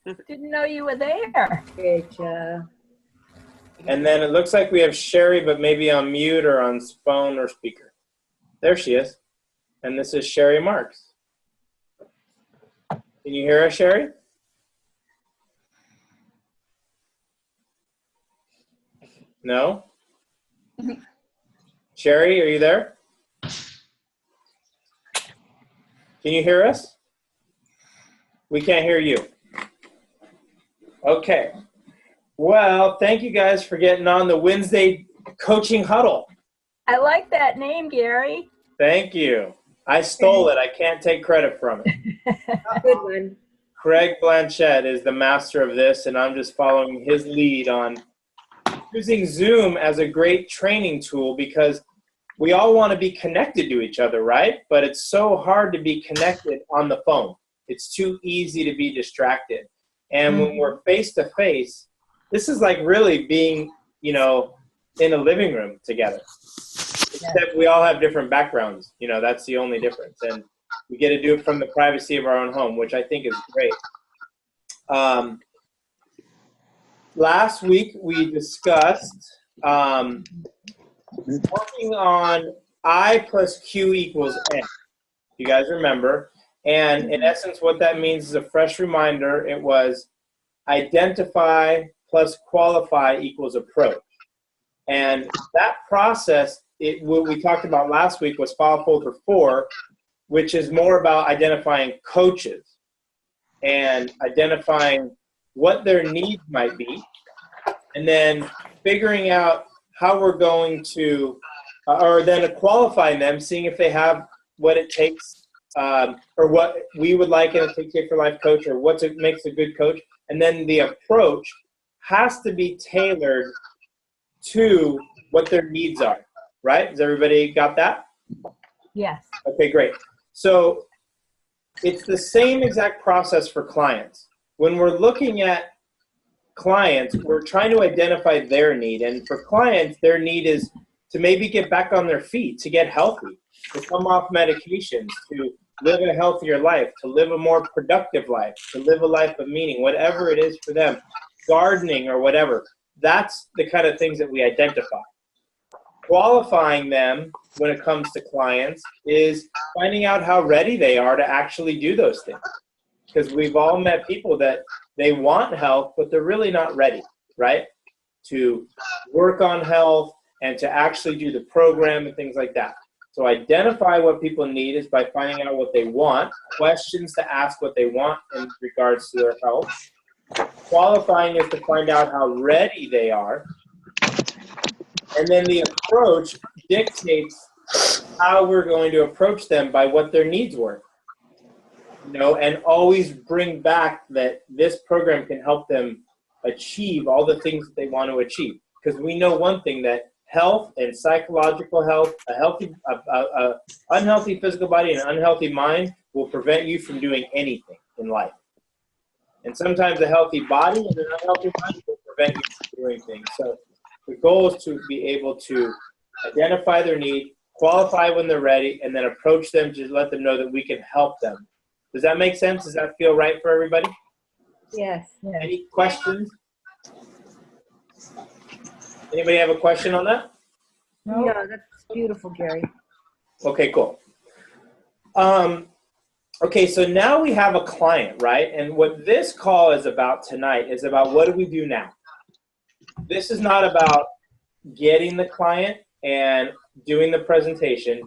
Didn't know you were there. And then it looks like we have Sherry, but maybe on mute or on phone or speaker. There she is. And this is Sherry Marks. Can you hear us, Sherry? No? Sherry, are you there? Can you hear us? We can't hear you. Okay. Well, thank you guys for getting on the Wednesday coaching huddle. I like that name, Gary. Thank you. I stole it. I can't take credit from it. Good one. Craig Blanchett is the master of this, and I'm just following his lead on using Zoom as a great training tool because we all want to be connected to each other, right? But it's so hard to be connected on the phone. It's too easy to be distracted. And when we're face-to-face, this is like really being, in a living room together. Except we all have different backgrounds. That's the only difference. And we get to do it from the privacy of our own home, which I think is great. Last week we discussed working on I plus Q equals N. You guys remember. And in essence, what that means is a fresh reminder. It was identify plus qualify equals approach. And that process, what we talked about last week was file folder 4, which is more about identifying coaches and identifying what their needs might be, and then figuring out how we're going to, or then qualifying them, seeing if they have what it takes, or what we would like in a Take Care for Life coach, or what makes a good coach. And then the approach has to be tailored to what their needs are, right? Has everybody got that? Yes. Okay, great. So it's the same exact process for clients. When we're looking at clients, we're trying to identify their need. And for clients, their need is to maybe get back on their feet, to get healthy, to come off medications, to live a healthier life, to live a more productive life, to live a life of meaning, whatever it is for them, gardening or whatever. That's the kind of things that we identify. Qualifying them when it comes to clients is finding out how ready they are to actually do those things. Because we've all met people that they want health, but they're really not ready, right? To work on health and to actually do the program and things like that. So identify what people need is by finding out what they want, questions to ask what they want in regards to their health. Qualifying is to find out how ready they are. And then the approach dictates how we're going to approach them by what their needs were. And always bring back that this program can help them achieve all the things that they want to achieve. Because we know one thing, that health and psychological health, a unhealthy physical body and an unhealthy mind will prevent you from doing anything in life. And sometimes a healthy body and an unhealthy mind will prevent you from doing things. So the goal is to be able to identify their need, qualify when they're ready, and then approach them to let them know that we can help them. Does that make sense? Does that feel right for everybody? Yes. Any questions? Anybody have a question on that? No, that's beautiful, Gary. Okay, cool. Okay, so now we have a client, right? And what this call is about tonight is about what do we do now? This is not about getting the client and doing the presentation.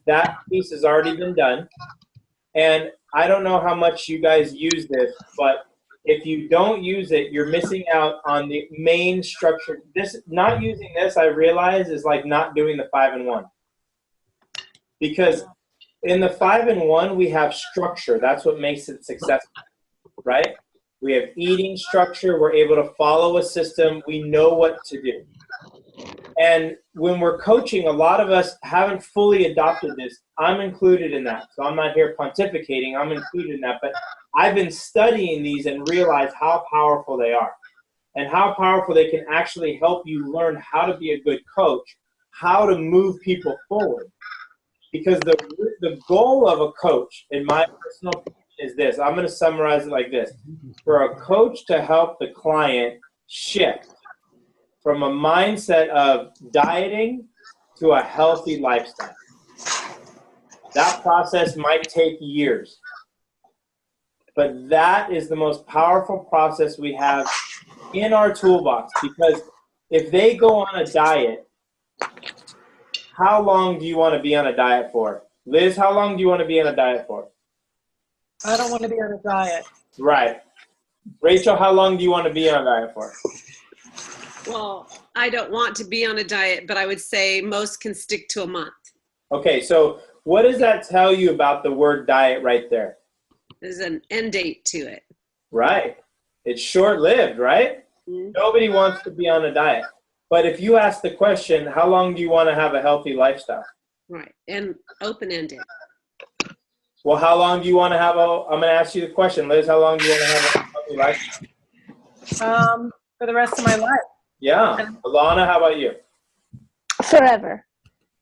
That piece has already been done. And I don't know how much you guys use this, but if you don't use it, you're missing out on the main structure. Not using this, I realize, is like not doing the 5-in-1. Because in the 5-in-1, we have structure. That's what makes it successful, right? We have eating structure. We're able to follow a system. We know what to do. And when we're coaching, a lot of us haven't fully adopted this. I'm included in that. So I'm not here pontificating. I'm included in that. But I've been studying these and realized how powerful they are and how powerful they can actually help you learn how to be a good coach, how to move people forward. Because the goal of a coach, in my personal opinion, is this. I'm going to summarize it like this. For a coach to help the client shift from a mindset of dieting to a healthy lifestyle, that process might take years. But that is the most powerful process we have in our toolbox, because if they go on a diet, how long do you want to be on a diet for? Liz, how long do you want to be on a diet for? I don't want to be on a diet. Right. Rachel, how long do you want to be on a diet for? Well, I don't want to be on a diet, but I would say most can stick to a month. Okay, so what does that tell you about the word diet right there? There's an end date to it. Right. It's short-lived, right? Mm-hmm. Nobody wants to be on a diet. But if you ask the question, how long do you want to have a healthy lifestyle? Right. And open-ended. Well, how long do you want to have I'm going to ask you the question, Liz, how long do you want to have a healthy lifestyle? For the rest of my life. Yeah. Alana, how about you? Forever.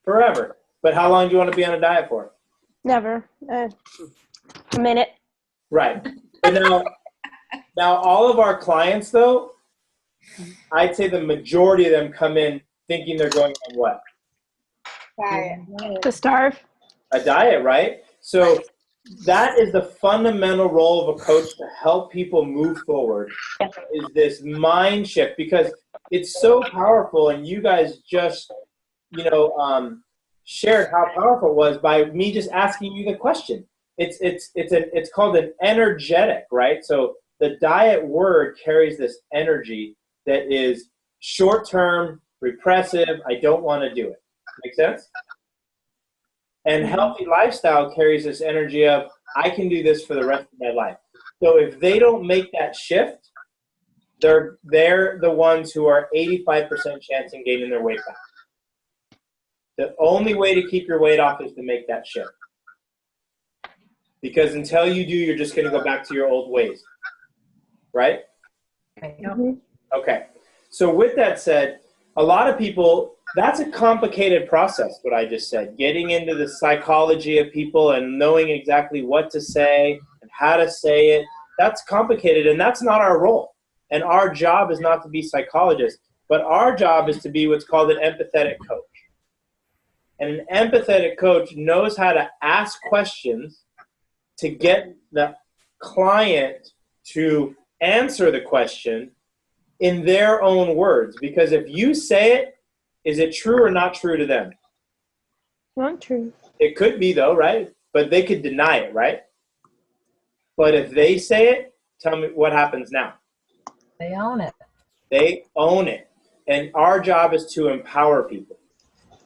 Forever. But how long do you want to be on a diet for? Never. A minute. Right. But now all of our clients, though, I'd say the majority of them come in thinking they're going on what? To starve. A diet, right? So that is the fundamental role of a coach, to help people move forward, is this mind shift, because it's so powerful. And you guys just, shared how powerful it was by me just asking you the question. It's called an energetic, right? So the diet word carries this energy that is short-term, repressive. I don't want to do it. Make sense? And healthy lifestyle carries this energy of, I can do this for the rest of my life. So if they don't make that shift, they're the ones who are 85% chance in gaining their weight back. The only way to keep your weight off is to make that shift. Because until you do, you're just going to go back to your old ways. Right? Mm-hmm. Okay. So with that said, a lot of people, that's a complicated process, what I just said. Getting into the psychology of people and knowing exactly what to say and how to say it, that's complicated, and that's not our role. And our job is not to be psychologists, but our job is to be what's called an empathetic coach. And an empathetic coach knows how to ask questions to get the client to answer the question in their own words. Because if you say it, is it true or not true to them? Not true. It could be, though, right? But they could deny it, right? But if they say it, tell me what happens now. They own it. They own it. And our job is to empower people.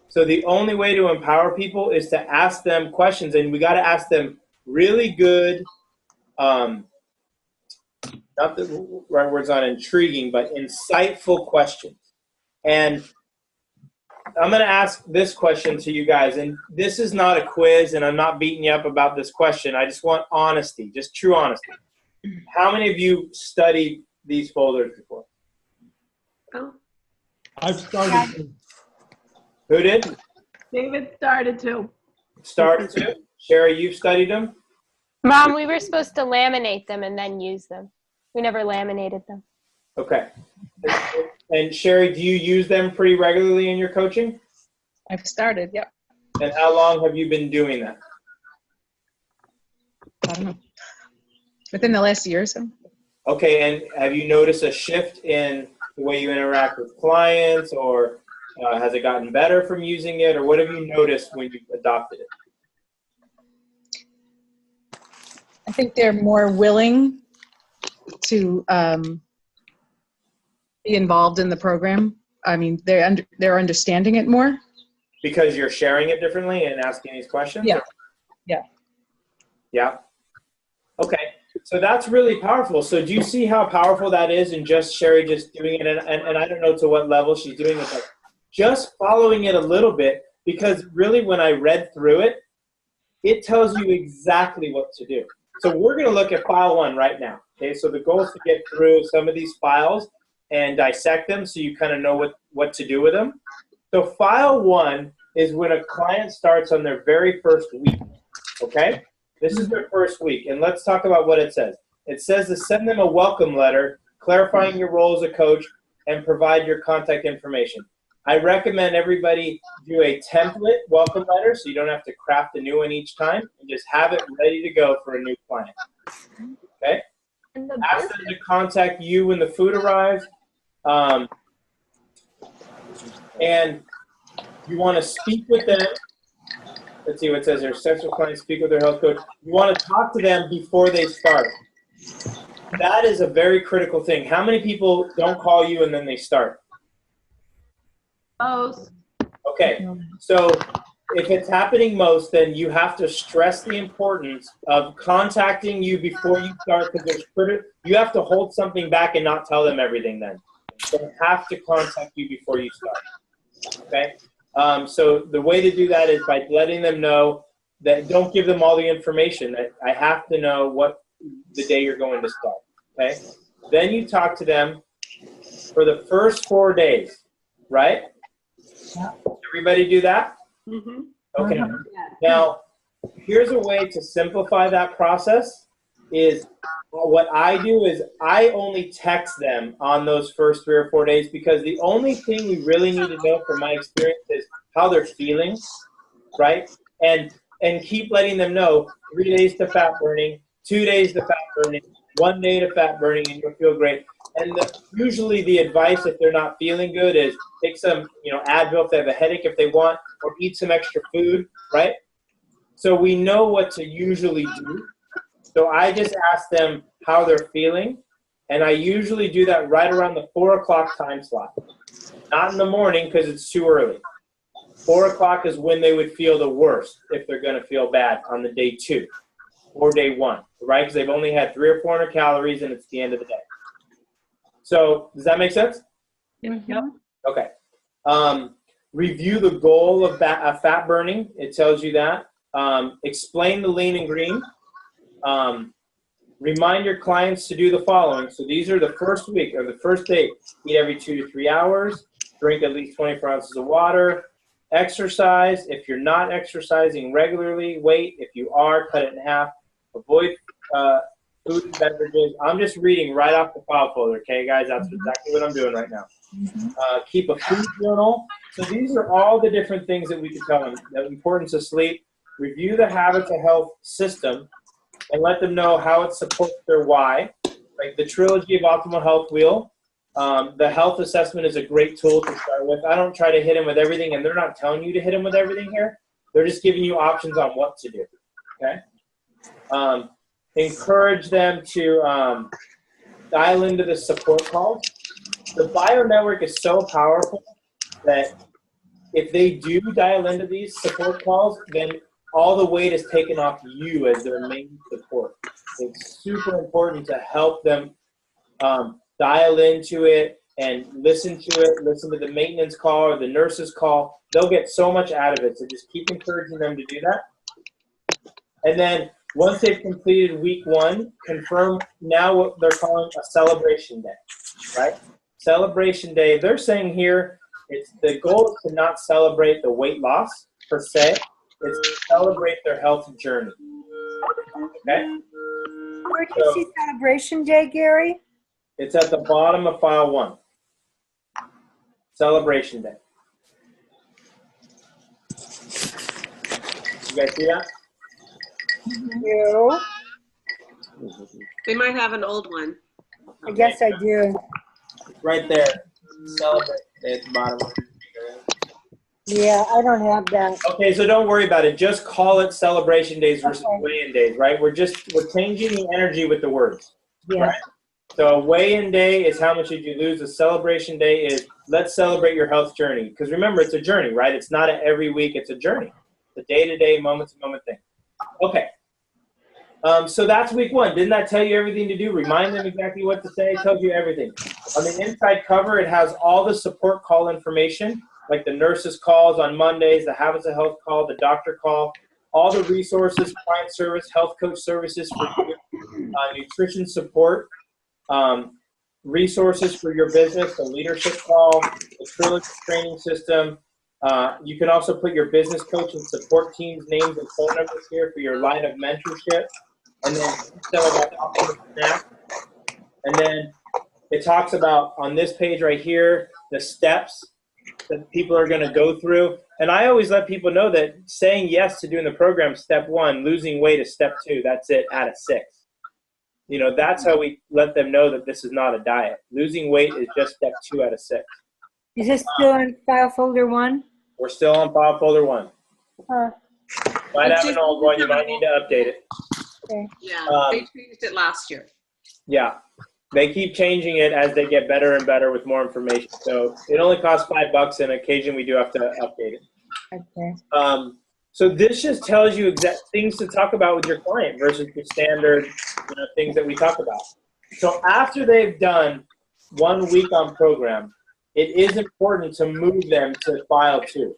So the only way to empower people is to ask them questions, and we got to ask them really good, not the right word's not intriguing, but insightful questions. And I'm going to ask this question to you guys, and this is not a quiz, and I'm not beating you up about this question. I just want honesty, just true honesty. How many of you studied these folders before? Oh, I've started. Who did? David started to. Started to? Sherry, you've studied them? Mom, we were supposed to laminate them and then use them. We never laminated them. Okay. And Sherry, do you use them pretty regularly in your coaching? I've started, yep. And how long have you been doing that? I don't know. Within the last year or so. Okay, and have you noticed a shift in the way you interact with clients, or has it gotten better from using it, or what have you noticed when you adopted it? I think they're more willing to be involved in the program. I mean, they're understanding it more. Because you're sharing it differently and asking these questions? Yeah. Yeah. Yeah. Okay. So that's really powerful. So do you see how powerful that is, and just Sherry just doing it, and I don't know to what level she's doing it, but just following it a little bit, because really when I read through it, it tells you exactly what to do. So we're going to look at file 1 right now. Okay, so the goal is to get through some of these files and dissect them so you kind of know what to do with them. So file 1 is when a client starts on their very first week, okay? This is their first week, and let's talk about what it says. It says to send them a welcome letter, clarifying your role as a coach, and provide your contact information. I recommend everybody do a template welcome letter so you don't have to craft a new one each time, and just have it ready to go for a new client. Okay? And the Ask them to contact you when the food arrives. And you want to speak with them. Let's see what it says here. Sexual clients speak with their health coach. You want to talk to them before they start. That is a very critical thing. How many people don't call you and then they start? most. Okay, so if it's happening most, then you have to stress the importance of contacting you before you start, because you have to hold something back and not tell them everything then. They have to contact you before you start. Okay? So the way to do that is by letting them know that don't give them all the information. That I have to know what the day you're going to start. Okay? Then you talk to them for the first 4 days, right? Yeah. Everybody do that? Mm-hmm. Okay. Uh-huh. Now, here's a way to simplify that process is what I do is I only text them on those first 3 or 4 days, because the only thing we really need to know from my experience is how they're feeling, right? And keep letting them know 3 days to fat burning, 2 days to fat burning, 1 day to fat burning, and you'll feel great. And usually the advice, if they're not feeling good, is take some, Advil if they have a headache if they want, or eat some extra food, right? So we know what to usually do. So I just ask them how they're feeling, and I usually do that right around the 4 o'clock time slot. Not in the morning because it's too early. 4 o'clock is when they would feel the worst if they're going to feel bad on the day 2 or day 1, right? Because they've only had 300 or 400 calories and it's the end of the day. So does that make sense? Yep. Okay. Review the goal of fat burning. It tells you that. Explain the lean and green. Remind your clients to do the following. So these are the first week or the first day. Eat every 2 to 3 hours. Drink at least 24 ounces of water. Exercise. If you're not exercising regularly, wait. If you are, cut it in half. Avoid food and beverages. I'm just reading right off the file folder, okay, guys? That's exactly what I'm doing right now. Keep a food journal. So these are all the different things that we can tell them. The importance of sleep. Review the habits of health system and let them know how it supports their why. Like the Trilogy of Optimal Health Wheel. The health assessment is a great tool to start with. I don't try to hit them with everything, and they're not telling you to hit them with everything here. They're just giving you options on what to do, okay? Encourage them to dial into the support calls. The bio network is so powerful that if they do dial into these support calls, then all the weight is taken off you as their main support. It's super important to help them dial into it and listen to it, listen to the maintenance call or the nurse's call. They'll get so much out of it, so just keep encouraging them to do that. And then once they've completed week 1, confirm now what they're calling a celebration day, right? Celebration day, they're saying here, it's the goal is to not celebrate the weight loss per se, it's to celebrate their health journey, okay? Where do you see Celebration Day, Gary? It's at the bottom of file 1. Celebration day. You guys see that? You? They might have an old one. I guess I do. Right there. Celebration day at the bottom. Yeah, I don't have that. Okay, so don't worry about it. Just call it celebration days versus Okay. weigh-in days, right? We're changing the energy with the words. Yeah. Right? So a weigh-in day is how much did you lose. A celebration day is let's celebrate your health journey. Because remember, it's a journey, right? It's not an every week. It's a journey. It's a day-to-day, moment-to-moment thing. Okay. So that's week 1. Didn't that tell you everything to do? Remind them exactly what to say. It tells you everything. On the inside cover, it has all the support call information, like the nurse's calls on Mondays, the habits of health call, the doctor call, all the resources, client service, health coach services for you, nutrition support, resources for your business, the leadership call, the Trilogy training system, You can also put your business coach and support team's names and phone numbers here for your line of mentorship. And then tell about the optional snack. And then it talks about, on this page right here, the steps that people are going to go through. And I always let people know that saying yes to doing the program, step 1, losing weight is step 2. That's it, out of 6. You know, that's how we let them know that this is not a diet. Losing weight is just step 2 out of 6. Is this still in file folder 1? We're still on file folder 1. Huh. Might have an old one. You might need to update it. Okay. Yeah, they changed it last year. Yeah. They keep changing it as they get better and better with more information. So it only costs $5, and occasionally we do have to update it. Okay. So this just tells you exact things to talk about with your client versus the standard things that we talk about. So after they've done 1 week on program, it is important to move them to file 2.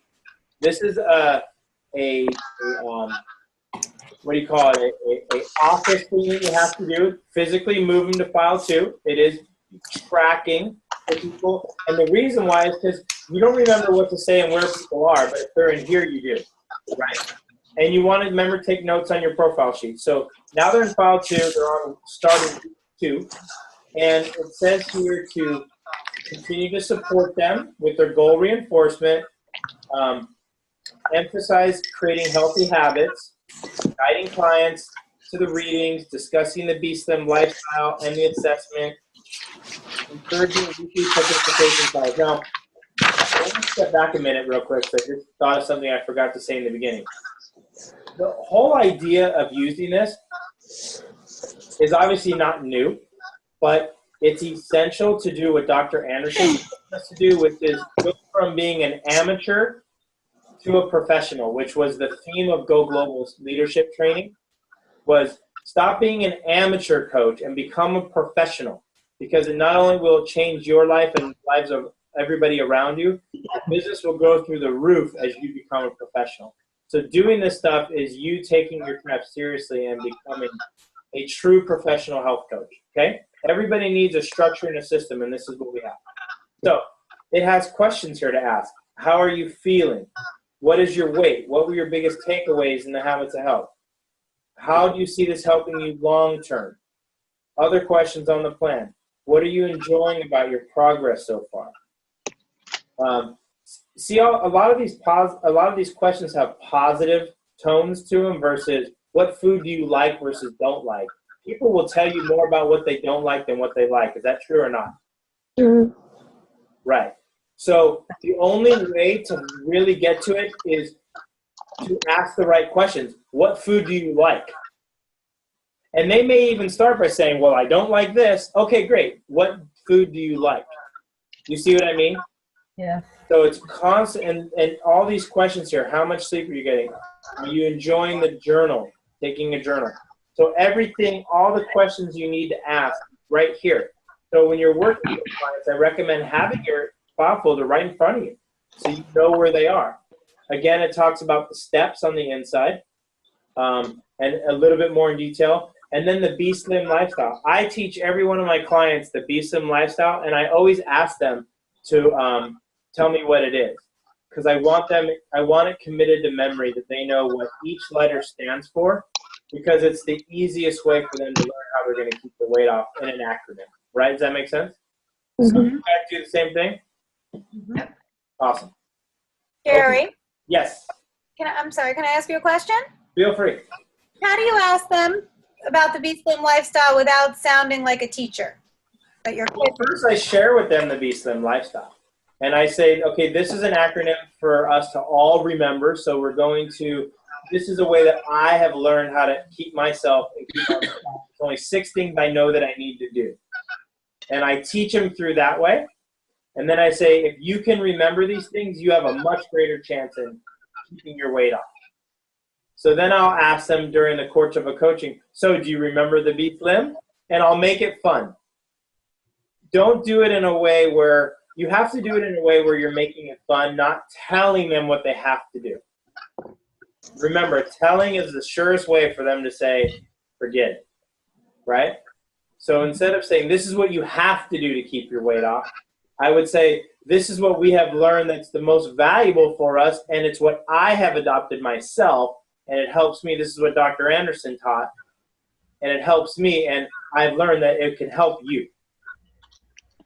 This is a what do you call it? A office thing that you have to do. Physically move them to file 2. It is tracking for people, and the reason why is because you don't remember what to say and where people are, but if they're in here, you do, right? And you want to remember to take notes on your profile sheet. So now they're in file 2. They're on starting 2, and it says here to continue to support them with their goal reinforcement, emphasize creating healthy habits, guiding clients to the readings, discussing the B-Slim lifestyle and the assessment, encouraging weekly participation calls. Now, I want to step back a minute real quick. So I just thought of something I forgot to say in the beginning. The whole idea of using this is obviously not new, but it's essential to do what Dr. Anderson wants us to do, which is go from being an amateur to a professional, which was the theme of Go Global's leadership training, was stop being an amateur coach and become a professional, because it not only will change your life and lives of everybody around you, business will go through the roof as you become a professional. So doing this stuff is you taking your craft seriously and becoming a true professional health coach, okay? Everybody needs a structure and a system, and this is what we have. So it has questions here to ask. How are you feeling? What is your weight? What were your biggest takeaways in the habits of health? How do you see this helping you long term? Other questions on the plan. What are you enjoying about your progress so far? See, a lot of these questions have positive tones to them versus what food do you like versus don't like. People will tell you more about what they don't like than what they like. Is that true or not? Mm. Right. So the only way to really get to it is to ask the right questions. What food do you like? And they may even start by saying, well, I don't like this. Okay, great. What food do you like? You see what I mean? Yeah. So it's constant, and all these questions here. How much sleep are you getting? Are you enjoying the journal, taking a journal? So everything, all the questions you need to ask right here. So when you're working with clients, I recommend having your file folder right in front of you so you know where they are. Again, it talks about the steps on the inside and a little bit more in detail. And then the B-Slim lifestyle. I teach every one of my clients the B-Slim lifestyle, and I always ask them to tell me what it is, because I want it committed to memory, that they know what each letter stands for, because it's the easiest way for them to learn how they're going to keep the weight off in an acronym. Right? Does that make sense? Mm-hmm. So you guys do the same thing? Mm-hmm. Awesome. Gary, Okay. Yes. I'm sorry, can I ask you a question? Feel free. How do you ask them about the B-Slim lifestyle without sounding like a teacher? That you're Well, first I share with them the B-Slim lifestyle. And I say, okay, this is an acronym for us to all remember. So we're going to, this is a way that I have learned how to keep myself and keep on track. There's only 6 things I know that I need to do. And I teach them through that way. And then I say, if you can remember these things, you have a much greater chance in keeping your weight off. So then I'll ask them during the course of a coaching, so do you remember the B-Slim? And I'll make it fun. Don't do it in a way where, you have to do it in a way where you're making it fun, not telling them what they have to do. Remember, telling is the surest way for them to say, forget it, right? So instead of saying, this is what you have to do to keep your weight off, I would say, this is what we have learned that's the most valuable for us, and it's what I have adopted myself, and it helps me. This is what Dr. Anderson taught, and it helps me, and I've learned that it can help you.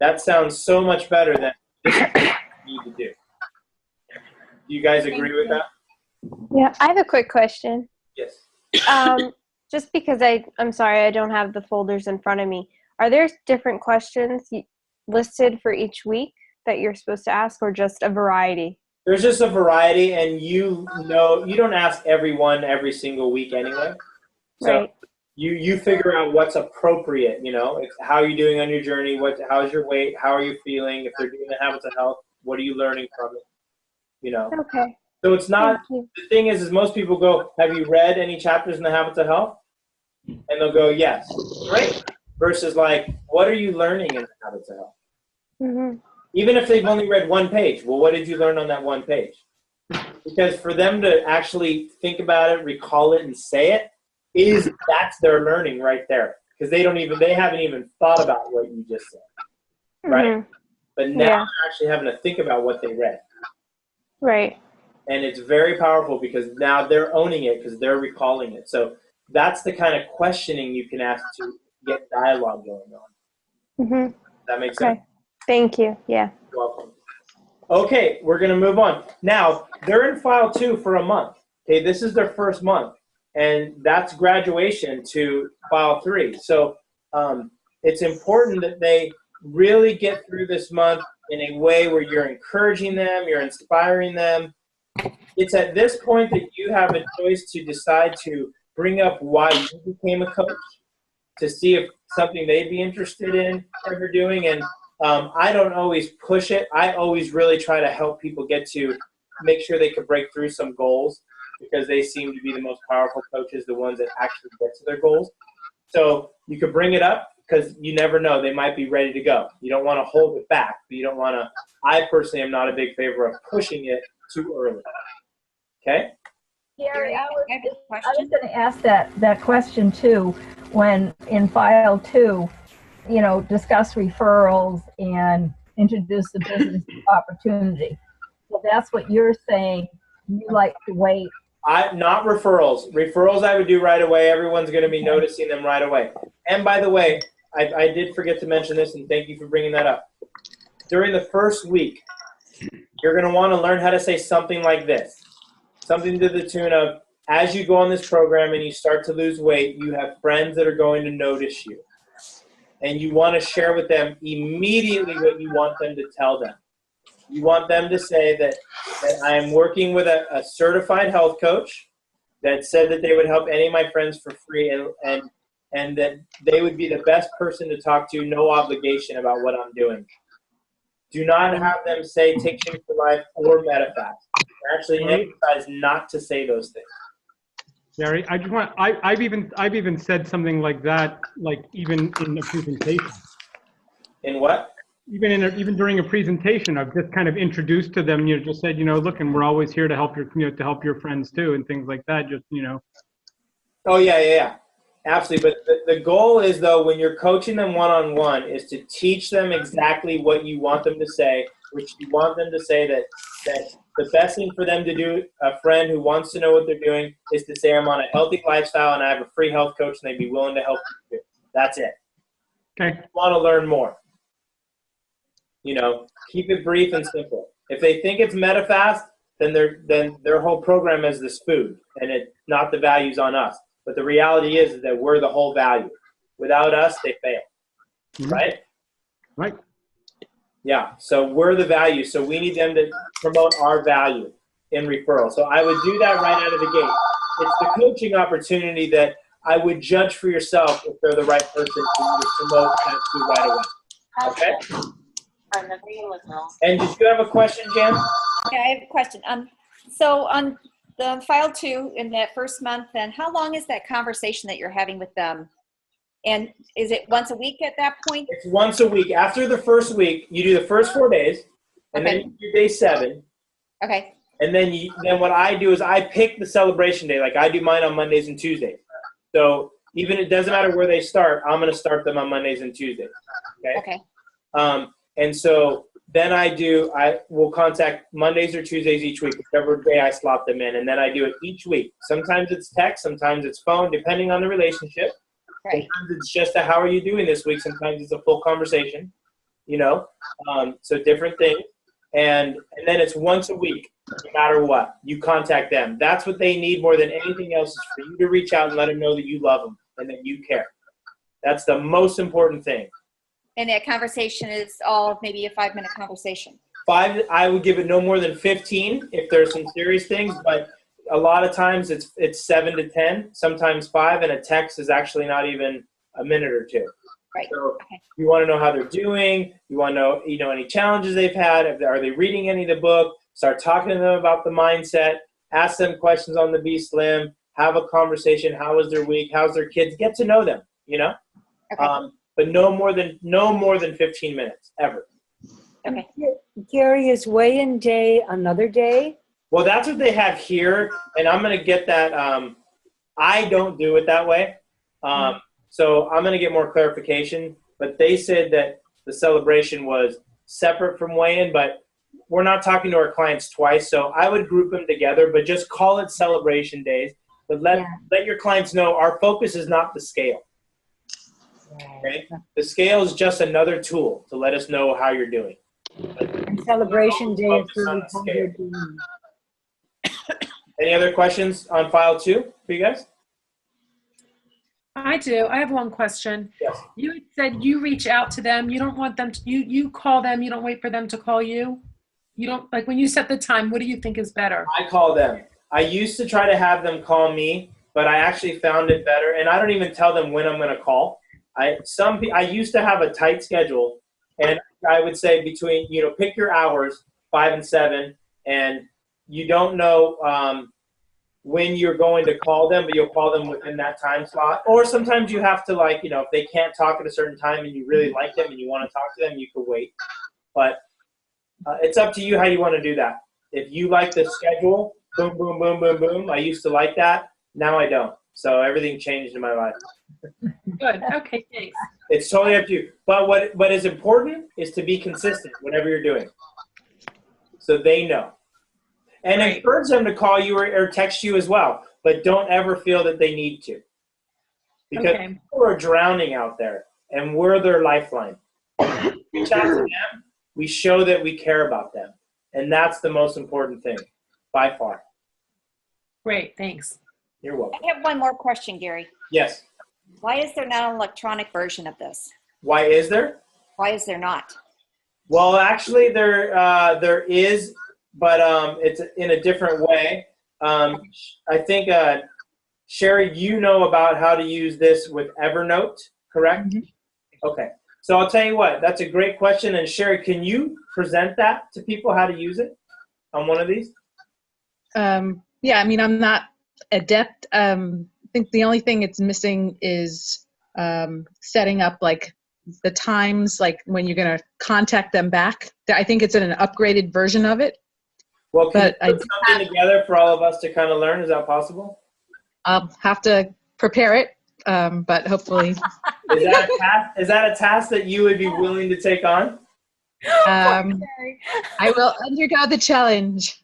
That sounds so much better than this is what you need to do. Do you guys agree with that? Yeah, I have a quick question. Yes. Just because I'm sorry, I don't have the folders in front of me. Are there different questions listed for each week that you're supposed to ask, or just a variety? There's just a variety, and you don't ask everyone every single week anyway. So Right. you figure out what's appropriate, it's how are you doing on your journey, how's your weight, how are you feeling, if they're doing the habits of health, what are you learning from it, Okay. So it's not, Thank you. the thing is most people go, have you read any chapters in the habits of health? And they'll go, yes. Great. Versus like, what are you learning in the habits of health? Mm-hmm. Even if they've only read one page, well, what did you learn on that one page? Because for them to actually think about it, recall it, and say it, that's their learning right there. Because they haven't even thought about what you just said, right? Mm-hmm. But now Yeah. they're actually having to think about what they read. Right. And it's very powerful because now they're owning it because they're recalling it. So that's the kind of questioning you can ask to get dialogue going on. Mm-hmm. Does that make sense? Okay. Thank you. Yeah. You're welcome. Okay, we're going to move on. Now, they're in file 2 for a month. Okay, this is their first month. And that's graduation to file 3. So it's important that they really get through this month in a way where you're encouraging them, you're inspiring them. It's at this point that you have a choice to decide to bring up why you became a coach, to see if something they'd be interested in ever doing. And I don't always push it. I always really try to help people make sure they can break through some goals, because they seem to be the most powerful coaches, the ones that actually get to their goals. So you could bring it up because you never know. They might be ready to go. You don't want to hold it back, but you don't want to. I personally am not a big favor of pushing it too early. Okay? Gary, I was I have a question. going to ask that question too. When in file 2, discuss referrals and introduce the business opportunity. So that's what you're saying. You like to wait. Not referrals. Referrals I would do right away. Everyone's going to be noticing them right away. And by the way, I did forget to mention this, and thank you for bringing that up. During the first week, you're going to want to learn how to say something like this. Something to the tune of, as you go on this program and you start to lose weight, you have friends that are going to notice you. And you want to share with them immediately what you want them to tell them. You want them to say that I am working with a certified health coach that said that they would help any of my friends for free, and that they would be the best person to talk to, no obligation about what I'm doing. Do not have them say Take Shape for Life or Medifast. Actually emphasize not to say those things. Gary, I've even said something like that, like even in a presentation. In what? Even during a presentation, I've just kind of introduced to them. Just said, look, and we're always here to help to help your friends too, and things like that. Oh yeah, absolutely. But the goal is, though, when you're coaching them one-on-one, is to teach them exactly what you want them to say, which you want them to say that the best thing for them to do, a friend who wants to know what they're doing, is to say, I'm on a healthy lifestyle and I have a free health coach and they'd be willing to help you too. That's it. Okay. You want to learn more. Keep it brief and simple. If they think it's Medifast, then their whole program is this food, and it's not the values on us. But the reality is that we're the whole value. Without us, they fail. Mm-hmm. Right? Right. Yeah. So we're the value. So we need them to promote our value in referral. So I would do that right out of the gate. It's the coaching opportunity that I would judge for yourself if they're the right person to promote that to right away. Okay? And did you have a question, Jan? Yeah, I have a question. So on the file 2 in that first month, then how long is that conversation that you're having with them? And is it once a week at that point? It's once a week. After the first week, you do the first 4 days, and Okay. then you do day 7. Okay. And then what I do is I pick the celebration day. Like I do mine on Mondays and Tuesdays. So even it doesn't matter where they start, I'm going to start them on Mondays and Tuesdays. Okay. Okay. And so then I will contact Mondays or Tuesdays each week, whichever day I slot them in, and then I do it each week. Sometimes it's text, sometimes it's phone, depending on the relationship. Right. Sometimes it's just a how are you doing this week. Sometimes it's a full conversation, you know. So different things, and then it's once a week, no matter what. You contact them. That's what they need more than anything else, is for you to reach out and let them know that you love them and that you care. That's the most important thing. And that conversation is all maybe a 5-minute conversation. 5, I would give it no more than 15 if there's some serious things, but a lot of times it's 7 to 10, sometimes 5, and a text is actually not even a minute or 2. Right. So Okay. you want to know how they're doing. You want to know, any challenges they've had. Are they reading any of the book? Start talking to them about the mindset. Ask them questions on the Be Slim. Have a conversation. How was their week? How's their kids? Get to know them. Okay. But no more than 15 minutes ever. Okay. Gary, is weigh-in day another day? Well, that's what they have here, and I'm going to get that. I don't do it that way, so I'm going to get more clarification. But they said that the celebration was separate from weigh-in, but we're not talking to our clients twice, so I would group them together, but just call it celebration days. But let your clients know our focus is not the scale. Okay? The scale is just another tool to let us know how you're doing. And celebration day is Focus on really the how scale. you're doing. Any other questions on file 2 for you guys? I do. I have one question. Yes. You had said you reach out to them. You don't want them to, you call them. You don't wait for them to call you. You don't, like, when you set the time, what do you think is better? I call them. I used to try to have them call me, but I actually found it better. And I don't even tell them when I'm going to call. I used to have a tight schedule, and I would say between, pick your hours, 5 and 7, and you don't know when you're going to call them, but you'll call them within that time slot. Or sometimes you have to, if they can't talk at a certain time and you really like them and you want to talk to them, you could wait. But it's up to you how you want to do that. If you like the schedule, boom, boom, boom, boom, boom. I used to like that. Now I don't. So everything changed in my life. Good. Okay, thanks. It's totally up to you. But what is important is to be consistent, whatever you're doing, so they know. And encourage them to call you or text you as well. But don't ever feel that they need to. Because people are drowning out there, and we're their lifeline. Reach out to them. We show that we care about them. And that's the most important thing, by far. Great, thanks. You're welcome. I have one more question, Gary. Yes. Why is there not an electronic version of this? Why is there? Why is there not? Well, actually, there is, but it's in a different way. I think, Sherry, you know about how to use this with Evernote, correct? Mm-hmm. Okay. So I'll tell you what, that's a great question. And Sherry, can you present that to people, how to use it on one of these? Yeah, I mean, I'm not adept. I think the only thing it's missing is setting up like the times, like when you're going to contact them back. I think it's in an upgraded version of it. Well, can you put something together for all of us to kind of learn? Is that possible? I'll have to prepare it, but hopefully. Is that a task that you would be willing to take on? I will undergo the challenge.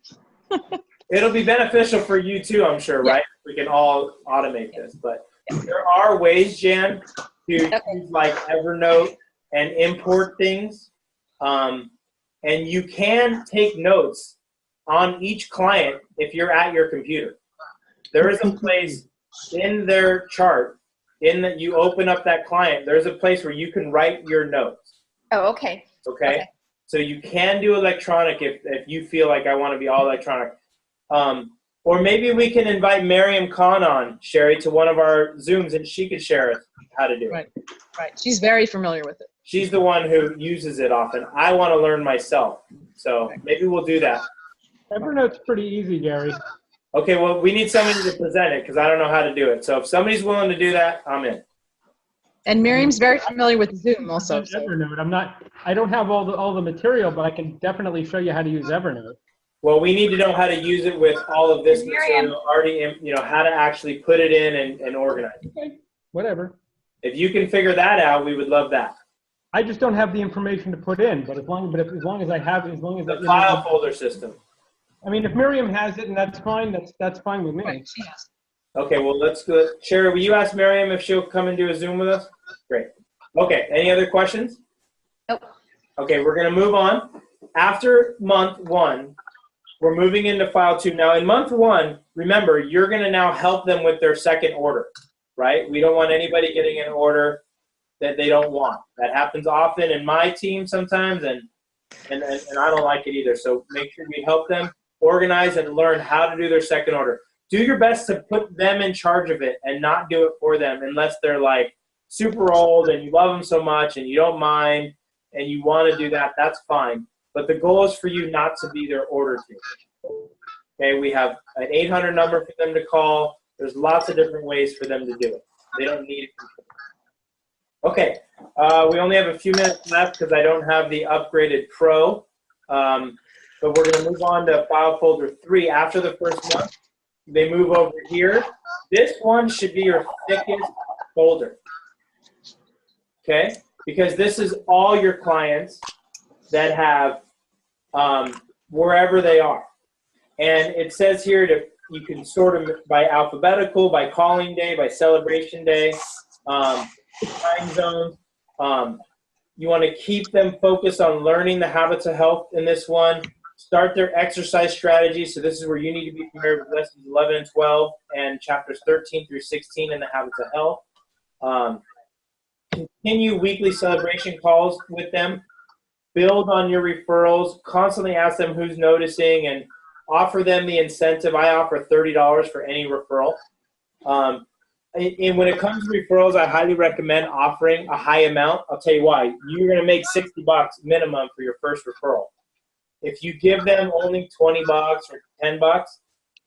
It'll be beneficial for you too, I'm sure, right? We can all automate this, but there are ways, Jan, to use like Evernote and import things. And you can take notes on each client if you're at your computer. There is a place in their chart, in that you open up that client, there's a place where you can write your notes. Oh, okay. Okay? So you can do electronic if you feel like I want to be all electronic. Or maybe we can invite Miriam Khan on, Sherry, to one of our Zooms, and she could share us how to do it. Right. She's very familiar with it. She's the one who uses it often. I want to learn myself. So maybe we'll do that. Evernote's pretty easy, Gary. Okay, well, we need somebody to present it because I don't know how to do it. So if somebody's willing to do that, I'm in. And Miriam's very familiar with Zoom also. Evernote. I don't have all the material, but I can definitely show you how to use Evernote. Well, we need to know how to use it with all of this material already, how to actually put it in and organize it. Okay, whatever. If you can figure that out, we would love that. I just don't have the information to put in, but as long as I have it, as long as The file folder system. I mean, if Miriam has it and that's fine, that's fine with me. Right, she has. Okay, well, let's go. Sherry, will you ask Miriam if she'll come and do a Zoom with us? Great. Okay, any other questions? Nope. Okay, we're going to move on. After month 1, we're moving into file 2. Now, in month 1, remember, you're going to now help them with their second order, right? We don't want anybody getting an order that they don't want. That happens often in my team sometimes, and I don't like it either. So make sure we help them organize and learn how to do their second order. Do your best to put them in charge of it and not do it for them unless they're like super old and you love them so much and you don't mind and you want to do that. That's fine. But the goal is for you not to be their order team. Okay, we have an 800 number for them to call. There's lots of different ways for them to do it. They don't need it. Okay, we only have a few minutes left because I don't have the upgraded Pro. But we're going to move on to file folder 3 after the first month. They move over here. This one should be your thickest folder. Okay, because this is all your clients that have wherever they are. And it says here you can sort them by alphabetical, by calling day, by celebration day, time zones. You want to keep them focused on learning the habits of health in this one. Start their exercise strategy. So this is where you need to be familiar with lessons 11 and 12 and chapters 13 through 16 in the habits of health. Continue weekly celebration calls with them. Build on your referrals. Constantly ask them who's noticing and offer them the incentive. I offer $30 for any referral. And when it comes to referrals, I highly recommend offering a high amount. I'll tell you why. You're going to make $60 minimum for your first referral. If you give them only $20 or $10,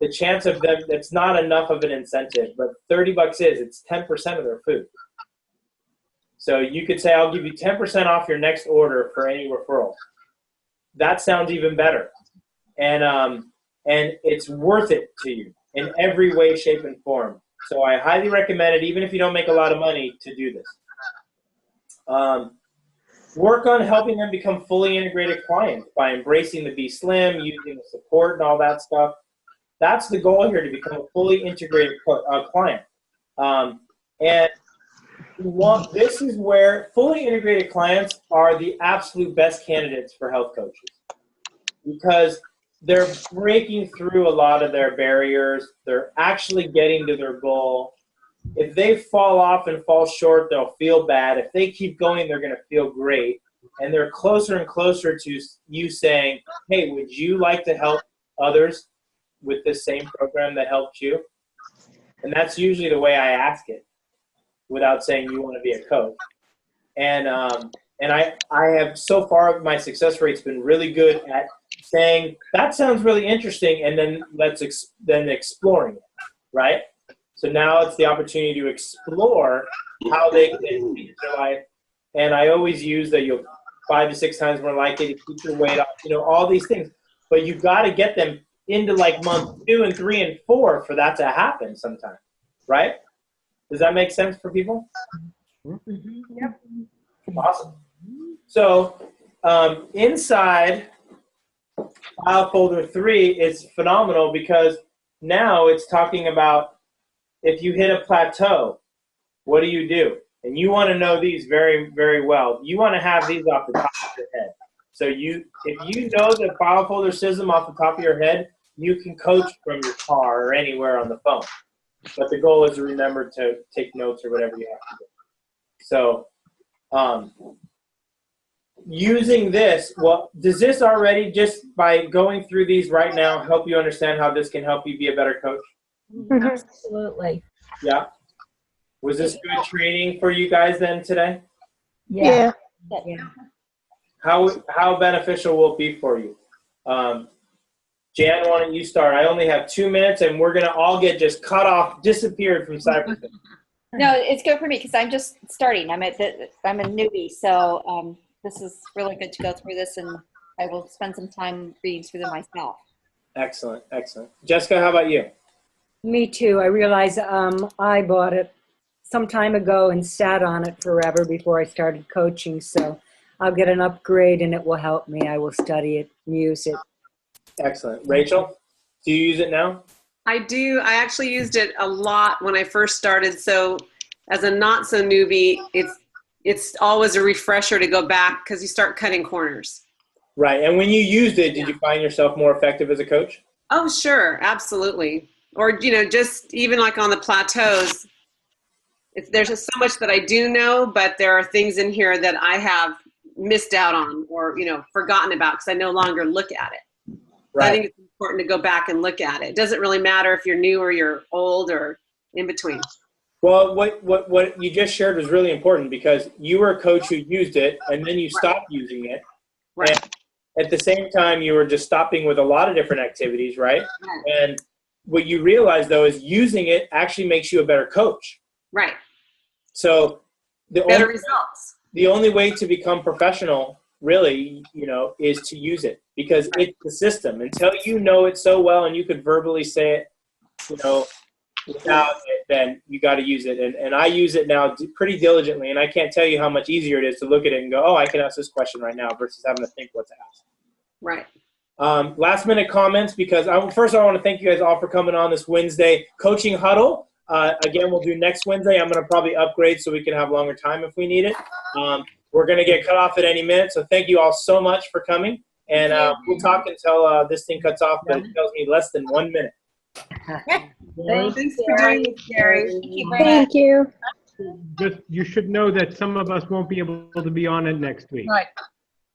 the chance of them, it's not enough of an incentive, but $30 is, it's 10% of their food. So you could say, I'll give you 10% off your next order for any referral. That sounds even better. And it's worth it to you in every way, shape, and form. So I highly recommend it, even if you don't make a lot of money, to do this. Work on helping them become fully integrated clients by embracing the Be Slim, using the support and all that stuff. That's the goal here, to become a fully integrated client. And this is where fully integrated clients are the absolute best candidates for health coaches, because they're breaking through a lot of their barriers. They're actually getting to their goal. If they fall off and fall short, they'll feel bad. If they keep going, they're going to feel great. And they're closer and closer to you saying, hey, would you like to help others with the same program that helped you? And that's usually the way I ask it, without saying you want to be a coach. And I have, so far, my success rate's been really good at saying, that sounds really interesting, and then then exploring it, right? So now it's the opportunity to explore how they can change their life. And I always use that you're 5 to 6 times more likely to keep your weight off, all these things. But you've got to get them into like month 2 and 3 and 4 for that to happen sometime, right? Does that make sense for people? Mm-hmm. Yep. Awesome. So inside file folder 3 is phenomenal, because now it's talking about if you hit a plateau, what do? And you want to know these very, very well. You want to have these off the top of your head. So if you know the file folder system off the top of your head, you can coach from your car or anywhere on the phone. But the goal is to remember to take notes or whatever you have to do. So using this, does this already, just by going through these right now, help you understand how this can help you be a better coach? Absolutely. Yeah. Was this good training for you guys then today? Yeah. How beneficial will it be for you? Jan, why don't you start? I only have 2 minutes, and we're going to all get just cut off, disappeared from Cypress. No, it's good for me because I'm just starting. I'm a newbie, so this is really good to go through this, and I will spend some time reading through them myself. Excellent. Jessica, how about you? Me too. I realize I bought it some time ago and sat on it forever before I started coaching. So I'll get an upgrade and it will help me. I will study it and use it. Excellent. Rachel, do you use it now? I do. I actually used it a lot when I first started. So as a not so newbie, it's always a refresher to go back because you start cutting corners. Right. And when you used it, did you find yourself more effective as a coach? Oh, sure. Absolutely. Or, just even like on the plateaus, there's just so much that I do know, but there are things in here that I have missed out on or, forgotten about because I no longer look at it. Right. I think it's important to go back and look at it. It doesn't really matter if you're new or you're old or in between. Well, what you just shared was really important because you were a coach who used it and then you stopped using it. Right. And at the same time, you were just stopping with a lot of different activities, right? And what you realize, though, is using it actually makes you a better coach. Right. So better results. The only way to become professional, really, is to use it because it's the system. Until you know it so well and you could verbally say it, without it, then you got to use it. And I use it now pretty diligently, and I can't tell you how much easier it is to look at it and go, oh, I can ask this question right now versus having to think what to ask. Right. Last minute comments, because first I want to thank you guys all for coming on this Wednesday coaching huddle. Again, we'll do next Wednesday. I'm going to probably upgrade so we can have longer time if we need it. We're going to get cut off at any minute, so thank you all so much for coming. And we'll talk until this thing cuts off, but it tells me less than 1 minute. Thanks for doing it, Gary. Thank you. Just, you should know that some of us won't be able to be on it next week. Right.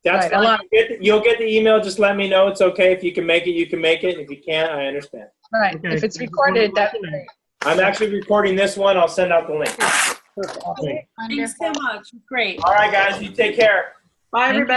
That's fine. You'll get the email. Just let me know. It's okay. If you can make it, you can make it. If you can't, I understand. Right. Okay. If it's recorded, that's great. I'm actually recording this one. I'll send out the link. Thanks so much. Great. All right, guys. You take care. Bye, everybody.